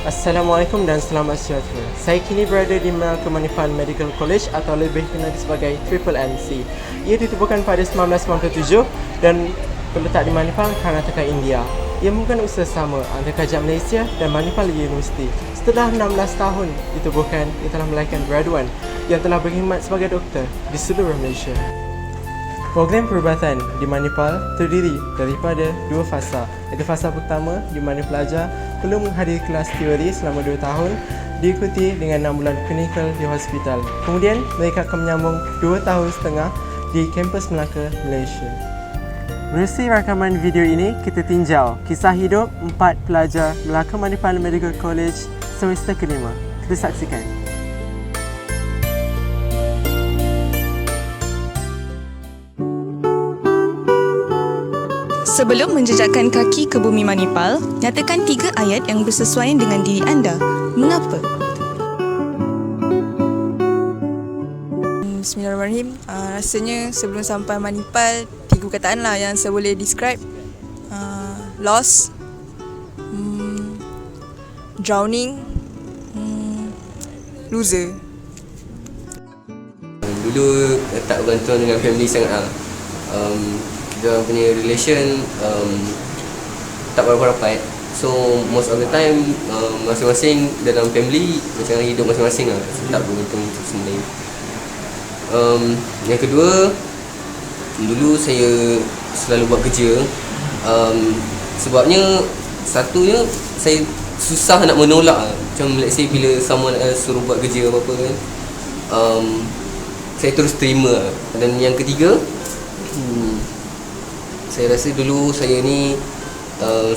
Assalamualaikum dan selamat sejahtera. Saya kini berada di Melaka Manipal Medical College atau lebih dikenal sebagai Triple MC. Ia ditubuhkan pada 1997 dan terletak di Manipal, Karnataka, India. Ia merupakan usaha sama antara Kerajaan Malaysia dan Manipal University. Setelah 16 tahun ditubuhkan, ia telah melahirkan graduan yang telah berkhidmat sebagai doktor di seluruh Malaysia. Program perubatan di Manipal terdiri daripada dua fasa, iaitu fasa pertama di mana pelajar perlu menghadiri kelas teori selama 2 tahun diikuti dengan 6 bulan klinikal di hospital. Kemudian mereka akan menyambung 2,5 tahun di kampus Melaka, Malaysia. Menerusi rakaman video ini, kita tinjau kisah hidup 4 pelajar Melaka Manipal Medical College semester kelima. Kita saksikan. Sebelum menjejakkan kaki ke bumi Manipal, nyatakan 3 ayat yang bersesuaian dengan diri anda. Mengapa? Bismillahirrahmanirrahim. Rasanya sebelum sampai Manipal, 3 perkataan lah yang saya boleh describe. Lost, drowning, loser. Dulu tak bergantung dengan family sangat lah. Kita punya relation tak berapa rapat. So most of the time masing-masing dalam family macam hidup masing-masing lah. Tak bergantung semua lain. Yang kedua, dulu saya selalu buat kerja. Sebabnya satunya saya susah nak menolak lah. Macam let's say bila someone else suruh buat kerja apa-apa kan, saya terus terima lah. Dan yang ketiga, saya rasa dulu saya ni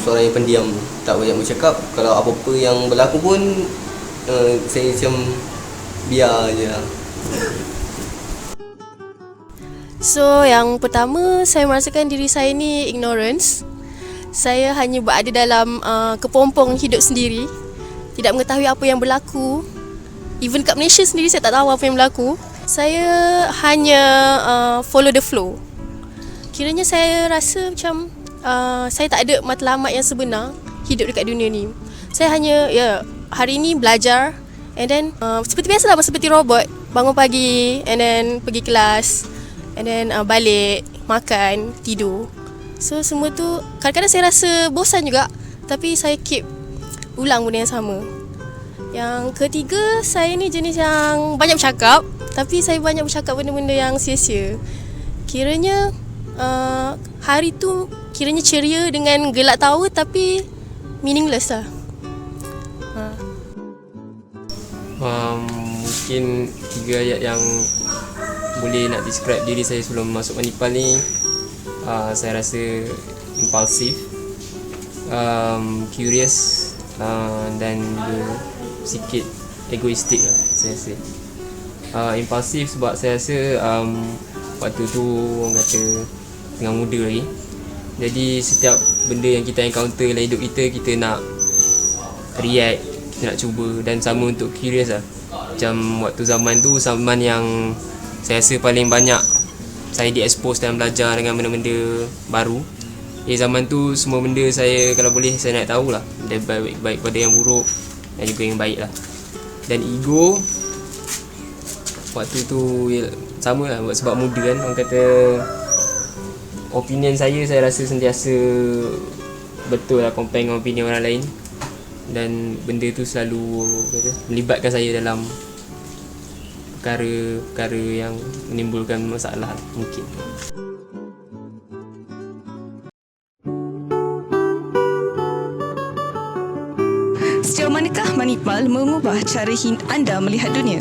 seorang yang pendiam, tak banyak bercakap. Kalau apa-apa yang berlaku pun saya macam biar je lah. So, yang pertama, saya merasakan diri saya ni ignorance. Saya hanya berada dalam kepompong hidup sendiri, tidak mengetahui apa yang berlaku. Even kat Malaysia sendiri saya tak tahu apa yang berlaku. Saya hanya follow the flow. Kiranya saya rasa macam saya tak ada matlamat yang sebenar hidup dekat dunia ni. Saya hanya hari ni belajar and then seperti biasalah, seperti robot, bangun pagi and then pergi kelas and then balik, makan, tidur. So semua tu kadang-kadang saya rasa bosan juga, tapi saya keep ulang benda yang sama. Yang ketiga, saya ni jenis yang banyak bercakap, tapi saya banyak bercakap benda-benda yang sia-sia. Kiranya hari tu kiranya ceria dengan gelak tawa, tapi meaningless lah. Mungkin 3 ayat yang boleh nak describe diri saya sebelum masuk Manipal ni. Saya rasa impulsif, curious, dan sikit egoistik lah saya rasa. Impulsif sebab saya rasa waktu tu orang kata tengah muda lagi. Jadi setiap benda yang kita encounter dalam hidup kita, kita nak react, kita nak cuba. Dan sama untuk curious lah. Macam waktu zaman tu, zaman yang saya rasa paling banyak saya di-expose dan belajar dengan benda-benda baru. Zaman tu semua benda saya, kalau boleh saya nak tahu lah, dari baik pada yang buruk dan juga yang baik lah. Dan ego waktu tu sama lah, sebab muda kan. Orang kata opinion saya rasa sentiasa betul lah compare dengan opinion orang lain. Dan benda tu selalu melibatkan saya dalam perkara-perkara yang menimbulkan masalah mungkin. Sejauh manakah Manipal mengubah cara anda melihat dunia?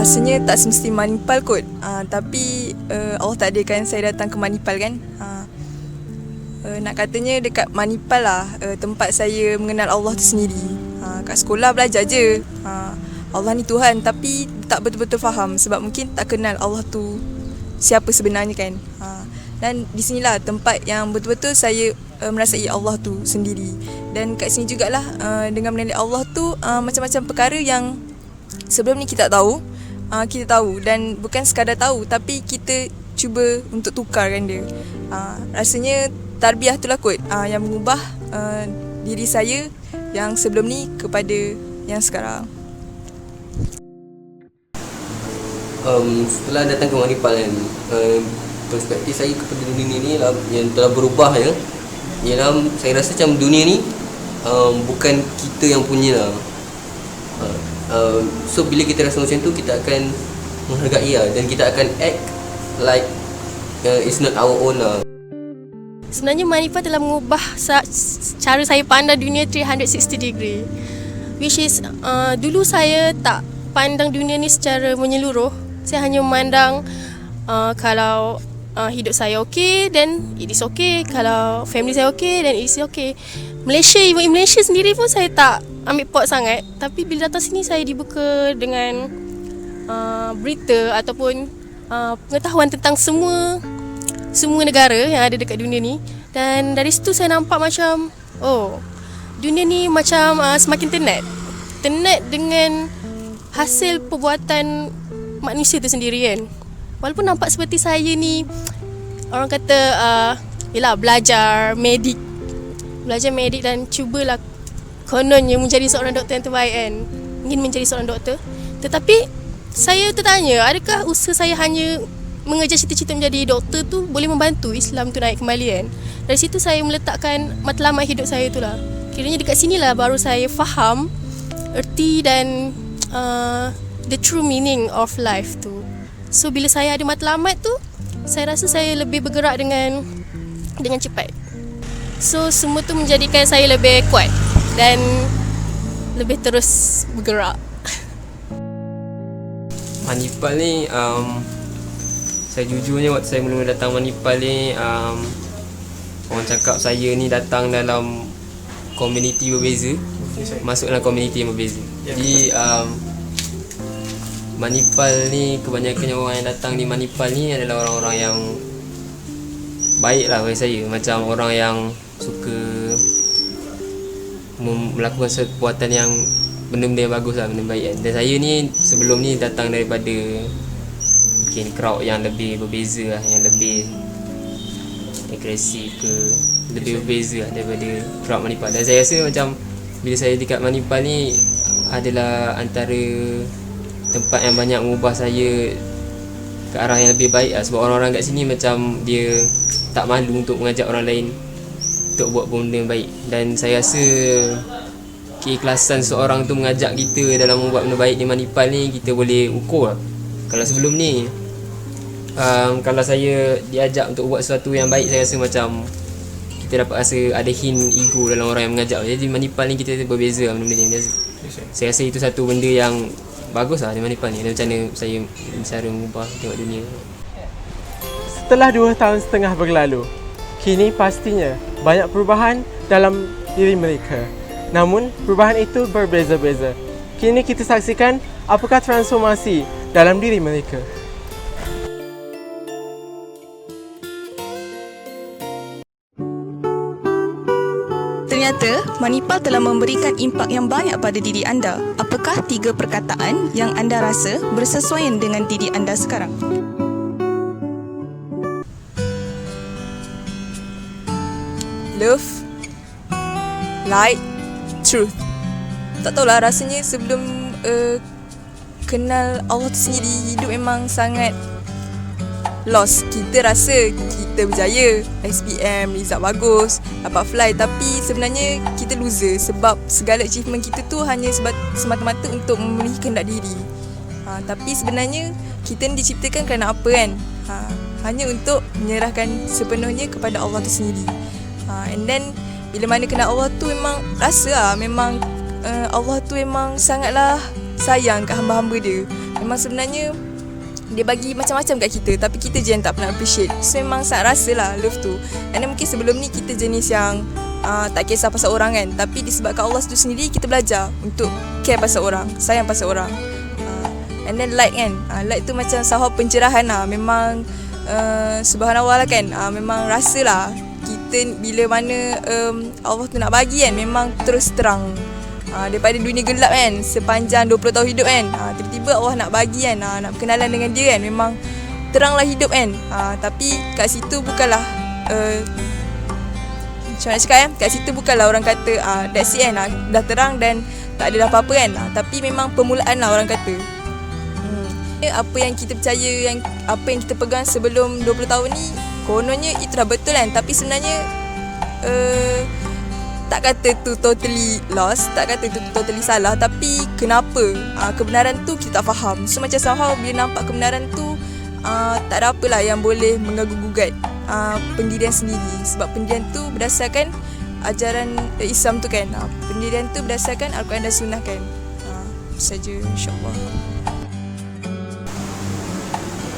Rasanya tak semesti Manipal kot, tapi Allah takdirkan saya datang ke Manipal kan. Nak katanya dekat Manipal lah tempat saya mengenal Allah tu sendiri. Kat sekolah belajar je Allah ni Tuhan, tapi tak betul-betul faham sebab mungkin tak kenal Allah tu siapa sebenarnya kan. Dan di sinilah tempat yang betul-betul saya merasai Allah tu sendiri. Dan kat sini jugalah dengan mengenali Allah tu macam-macam perkara yang sebelum ni kita tak tahu. Kita tahu, dan bukan sekadar tahu, tapi kita cuba untuk tukarkan dia. Rasanya tarbiyah tu lah kot yang mengubah diri saya yang sebelum ni kepada yang sekarang. Setelah datang ke Manipal kan, perspektif saya kepada dunia ni lah yang telah berubah ya. Ialah saya rasa macam dunia ni bukan kita yang punya lah. So bila kita rasa macam tu, kita akan menghargai lah, dan kita akan act like it's not our own lah. Sebenarnya Manipal telah mengubah cara saya pandang dunia 360 degree. Which is dulu saya tak pandang dunia ni secara menyeluruh. Saya hanya memandang kalau hidup saya okey, then it is okay. Kalau family saya okey, then it is okay. Even Malaysia sendiri pun saya tak ambil pot sangat. Tapi bila datang sini, saya dibuka dengan berita ataupun pengetahuan tentang semua negara yang ada dekat dunia ni. Dan dari situ saya nampak macam, dunia ni macam semakin tenat dengan hasil perbuatan manusia tu sendiri kan. Walaupun nampak seperti saya ni, orang kata belajar medik dan cubalah kononnya menjadi seorang doktor yang terbaik kan, ingin menjadi seorang doktor. Tetapi saya tertanya, adakah usaha saya hanya mengejar cita-cita menjadi doktor tu boleh membantu Islam tu naik kembali kan? Dari situ saya meletakkan matlamat hidup saya tu lah. Kiranya dekat sinilah baru saya faham erti dan the true meaning of life tu. So bila saya ada matlamat tu, saya rasa saya lebih bergerak dengan cepat. So semua tu menjadikan saya lebih kuat dan lebih terus bergerak. Manipal ni saya jujurnya waktu saya mula datang Manipal ni, orang cakap saya ni datang dalam komuniti berbeza, masuk dalam komuniti yang berbeza. Jadi Manipal ni, kebanyakannya orang yang datang di Manipal ni adalah orang-orang yang baik lah bagi saya. Macam orang yang suka melakukan perbuatan yang benda-benda yang bagus lah, benda baik kan. Dan saya ni sebelum ni datang daripada mungkin crowd yang lebih berbeza lah, yang lebih agresif ke, lebih berbeza lah daripada crowd Manipal. Dan saya rasa macam bila saya dekat Manipal ni adalah antara tempat yang banyak mengubah saya ke arah yang lebih baik lah. Sebab orang-orang kat sini macam dia tak malu untuk mengajak orang lain untuk buat benda yang baik. Dan saya rasa keikhlasan seorang tu mengajak kita dalam membuat benda baik di Manipal ni, kita boleh ukur lah. Kalau sebelum ni kalau saya diajak untuk buat sesuatu yang baik, saya rasa macam kita dapat rasa ada hint ego dalam orang yang mengajak. Jadi di Manipal ni kita berbeza lah benda-benda ni. Saya rasa itu satu benda yang bagus lah di Manipal ni. Dan macam mana saya cara mengubah tengok dunia. Setelah 2 tahun setengah berlalu, kini pastinya banyak perubahan dalam diri mereka. Namun, perubahan itu berbeza-beza. Kini kita saksikan apakah transformasi dalam diri mereka. Ternyata, Manipal telah memberikan impak yang banyak pada diri anda. Apakah 3 perkataan yang anda rasa bersesuaian dengan diri anda sekarang? Love, light, truth. Tak tahulah, rasanya sebelum kenal Allah tu sendiri, hidup memang sangat lost. Kita rasa kita berjaya, SPM, result bagus, dapat fly. Tapi sebenarnya kita loser sebab segala achievement kita tu hanya semata-mata untuk memenuhi kehendak diri. Tapi sebenarnya kita ni diciptakan kerana apa kan? Hanya untuk menyerahkan sepenuhnya kepada Allah tu sendiri. And then bila mana kenal Allah tu memang rasa lah, memang Allah tu memang sangatlah sayang kat hamba-hamba dia. Memang sebenarnya dia bagi macam-macam kat kita, tapi kita je yang tak pernah appreciate. So memang sangat rasa lah love tu. And then mungkin sebelum ni kita jenis yang tak kisah pasal orang kan. Tapi disebabkan Allah tu sendiri, kita belajar untuk care pasal orang, sayang pasal orang. And then light kan, light tu macam sahur pencerahan lah. Memang subhanallah lah kan, memang rasa lah kita bila mana Allah tu nak bagi kan, memang terus terang. Daripada dunia gelap kan, sepanjang 20 tahun hidup kan, tiba-tiba Allah nak bagi kan, nak berkenalan dengan dia kan, memang teranglah hidup kan. Tapi kat situ bukanlah macam nak cakap kat situ bukanlah orang kata that's it kan, dah terang dan tak ada dah apa-apa kan. Tapi memang permulaan lah orang kata. Apa yang kita percaya, apa yang kita pegang sebelum 20 tahun ni, kononnya itu dah betul kan. Tapi sebenarnya tak kata tu totally lost, tak kata tu totally salah, tapi kenapa kebenaran tu kita tak faham. So macam somehow bila nampak kebenaran tu tak ada apalah yang boleh mengganggu-gugat pendirian sendiri. Sebab pendirian tu berdasarkan ajaran Islam tu kan. Pendirian tu berdasarkan Al-Quran dan Sunnah kan. Saja insyaAllah.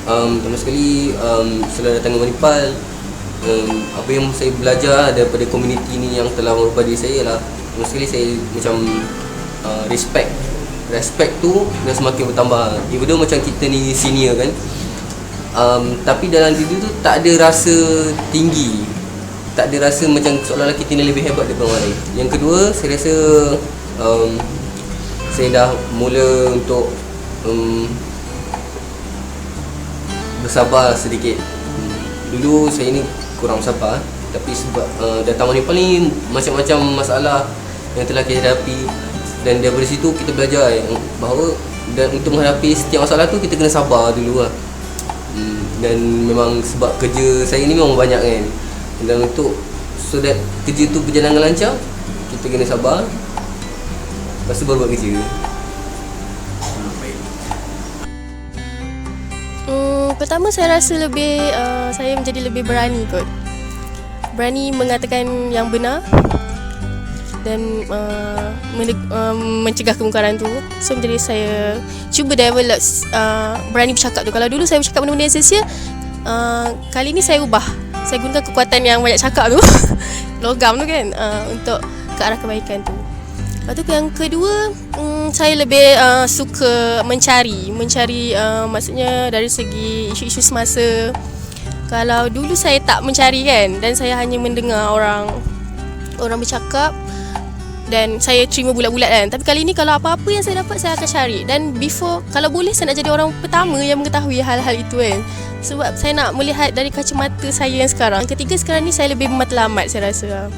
Pertama sekali setelah datang ke Manipal, apa yang saya belajar daripada komuniti ni yang telah merubah diri saya ialah pertama sekali saya macam respect tu dah semakin bertambah. Even though macam kita ni senior kan, tapi dalam diri tu tak ada rasa tinggi, tak ada rasa macam seolah-olah kita ni lebih hebat daripada orang lain. Yang kedua, saya rasa saya dah mula untuk bersabar sedikit. Dulu saya ni kurang sabar, tapi sebab datang Manipal ni macam-macam masalah yang telah kita hadapi, dan daripada situ kita belajar bahawa dan untuk menghadapi setiap masalah tu kita kena sabar dulu lah. Dan memang sebab kerja saya ni memang banyak kan, dan untuk so that kerja tu berjalan dengan lancar, kita kena sabar, lepas tu baru buat kerja. Pertama saya rasa saya menjadi lebih berani kot. Berani mengatakan yang benar dan mencegah kemungkaran tu. So menjadi saya cuba develop berani bercakap tu. Kalau dulu saya bercakap benda-benda yang sia-sia, kali ni saya ubah. Saya gunakan kekuatan yang banyak cakap tu logam tu kan, untuk ke arah kebaikan tu. Lepas tu yang kedua, saya lebih suka mencari maksudnya dari segi isu-isu semasa. Kalau dulu saya tak mencari kan, dan saya hanya mendengar orang bercakap dan saya terima bulat-bulat kan. Tapi kali ni kalau apa-apa yang saya dapat, saya akan cari. Dan kalau boleh saya nak jadi orang pertama yang mengetahui hal-hal itu kan. Sebab saya nak melihat dari kacamata saya yang sekarang. Yang ketiga, sekarang ni saya lebih bermatlamat saya rasa.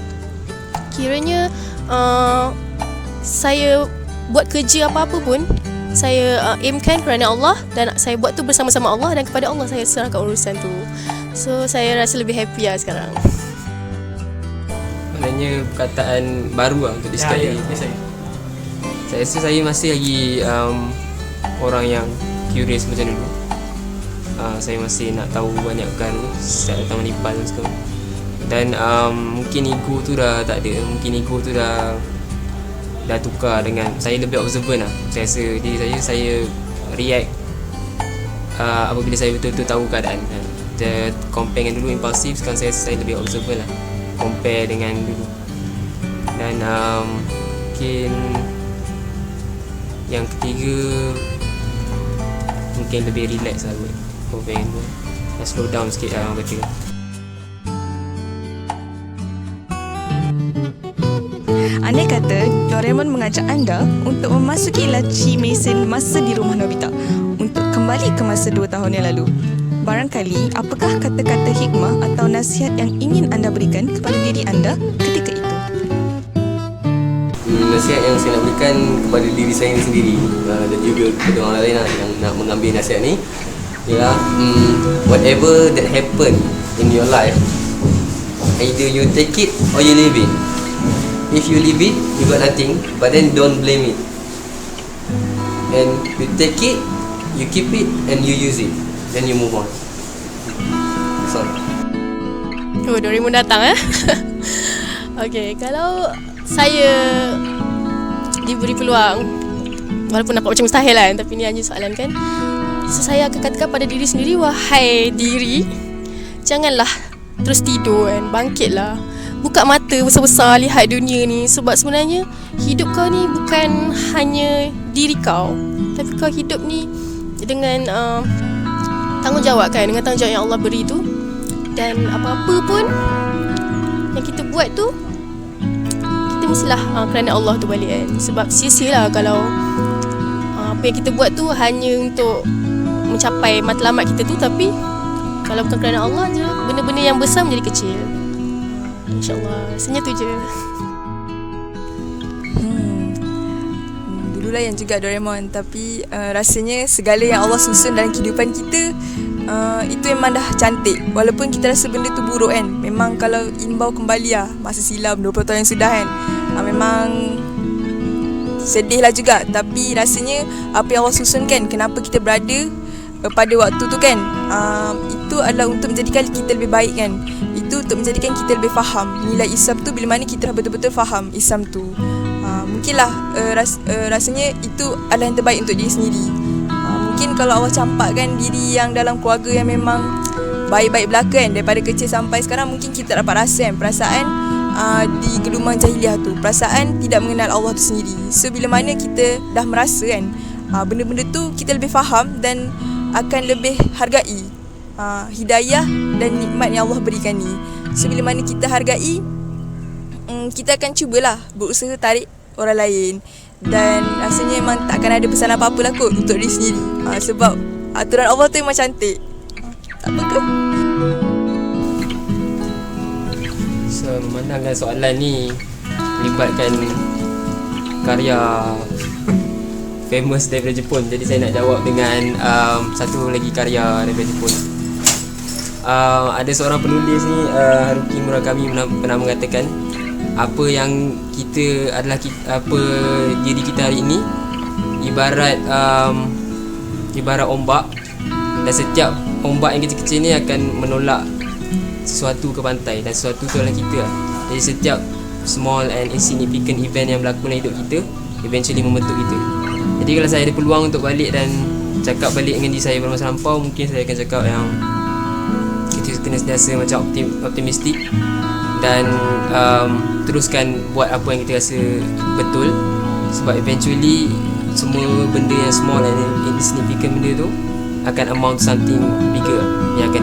Kiranya saya buat kerja apa-apa pun, saya aimkan kerana Allah, dan saya buat tu bersama-sama Allah, dan kepada Allah saya serahkan urusan tu. So saya rasa lebih happy lah sekarang. Maknanya perkataan baru lah untuk discard. Saya rasa saya masih lagi orang yang curious macam dulu. Saya masih nak tahu banyak perkara setiap datang Manipal sekarang. Dan mungkin ego tu dah tak ada. Mungkin ego tu dah tukar dengan saya lebih observant lah. Saya rasa diri saya react apabila saya betul-betul tahu keadaan. Compare dengan dulu impulsif, sekarang saya lebih observant lah, compare dengan dulu. Dan mungkin yang ketiga, mungkin lebih relax lah compare dengan dulu. Slow down sikit lah orang kata. Andai kata Doraemon mengajak anda untuk memasuki laci mesin masa di rumah Nobita untuk kembali ke masa 2 tahun yang lalu, barangkali apakah kata-kata hikmah atau nasihat yang ingin anda berikan kepada diri anda ketika itu? Nasihat yang saya nak berikan kepada diri saya sendiri dan juga kepada orang lain lah yang nak mengambil nasihat ni ialah whatever that happen in your life, either you take it or you leave it. If you leave it, you got nothing, but then don't blame it. And you take it, you keep it, and you use it, then you move on. That's all. Oh, Doraemon datang Okay, kalau saya diberi peluang, walaupun nampak macam mustahil kan, tapi ni hanya soalan kan. So saya akan katakan pada diri sendiri, wahai diri, janganlah terus tidur kan, bangkitlah. Buka mata besar-besar, lihat dunia ni. Sebab sebenarnya hidup kau ni bukan hanya diri kau, tapi kau hidup ni dengan tanggungjawab kan, dengan tanggungjawab yang Allah beri tu. Dan apa-apa pun yang kita buat tu, kita mestilah kerana Allah tu balik kan. Sebab sia-sialah kalau apa yang kita buat tu hanya untuk mencapai matlamat kita tu, tapi kalau bukan kerana Allah je, benda-benda yang besar menjadi kecil. InsyaAllah, rasanya tu je. Dululah yang juga Doraemon, tapi rasanya segala yang Allah susun dalam kehidupan kita, itu memang dah cantik. Walaupun kita rasa benda tu buruk kan, memang kalau imbau kembali masa silam 20 tahun yang sudah kan, memang sedih lah juga. Tapi rasanya apa yang Allah susunkan, kenapa kita berada pada waktu tu kan, itu adalah untuk menjadikan kita lebih baik kan. Itu untuk menjadikan kita lebih faham nilai Islam tu bila mana kita dah betul-betul faham Islam tu. Mungkinlah rasanya itu adalah yang terbaik untuk diri sendiri. Mungkin kalau Allah campakkan diri yang dalam keluarga yang memang baik-baik belaka kan, daripada kecil sampai sekarang, mungkin kita tak dapat rasa kan perasaan di gelumang jahiliah tu, perasaan tidak mengenal Allah tu sendiri. So bila mana kita dah merasa kan benda-benda tu, kita lebih faham dan akan lebih hargai hidayah dan nikmat yang Allah berikan ni. So bila mana kita hargai, kita akan cubalah berusaha tarik orang lain. Dan rasanya memang takkan ada pesan apa-apa lah kot untuk diri sendiri, sebab aturan Allah tu memang cantik. Tak apa ke? So memandangkan soalan ni melibatkan karya famous daripada Jepun, jadi saya nak jawab dengan satu lagi karya daripada Jepun. Ada seorang penulis ni, Haruki Murakami, pernah mengatakan apa yang kita adalah apa diri kita hari ini ibarat ombak, dan setiap ombak yang kecil-kecil ni akan menolak sesuatu ke pantai, dan sesuatu tu adalah kita. Jadi setiap small and insignificant event yang berlaku dalam hidup kita eventually membentuk kita. Jadi kalau saya ada peluang untuk balik dan cakap balik dengan diri saya pada masa lampau, mungkin saya akan cakap yang kita kena sentiasa macam optimistik dan teruskan buat apa yang kita rasa betul, sebab eventually semua benda yang small and insignificant benda tu akan amount to something bigger yang akan